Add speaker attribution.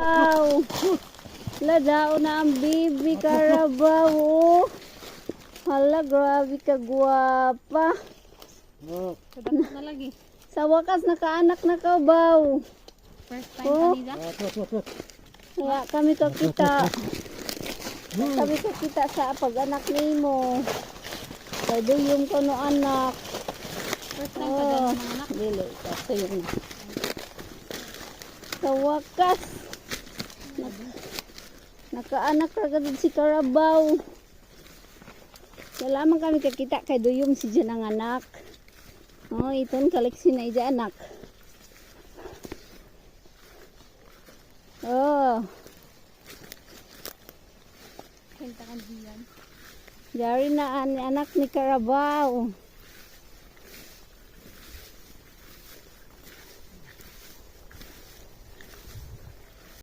Speaker 1: Wow! Ladao na ang bibi Carabao. Oh. Hala, grabe ka gwapa.
Speaker 2: Kadakot na lagi.
Speaker 1: Sa wakas nakaanak na ka, Baw.
Speaker 2: First time
Speaker 1: Oh.
Speaker 2: kanina.
Speaker 1: Kaya kami kakita. Kami kakita sa pag-anak nimo. Kaya yung kono anak.
Speaker 2: First time ka dyan mga anak.
Speaker 1: Dili, kasi yun. Sa wakas. Nakaanak ka agad si Carabao. Salamat kami kakita kay Duyong si dyan ang anak. Oh, iton kaleksi na ija anak. Oh,
Speaker 2: Kenta kan diyan.
Speaker 1: dari na anak ni Carabao.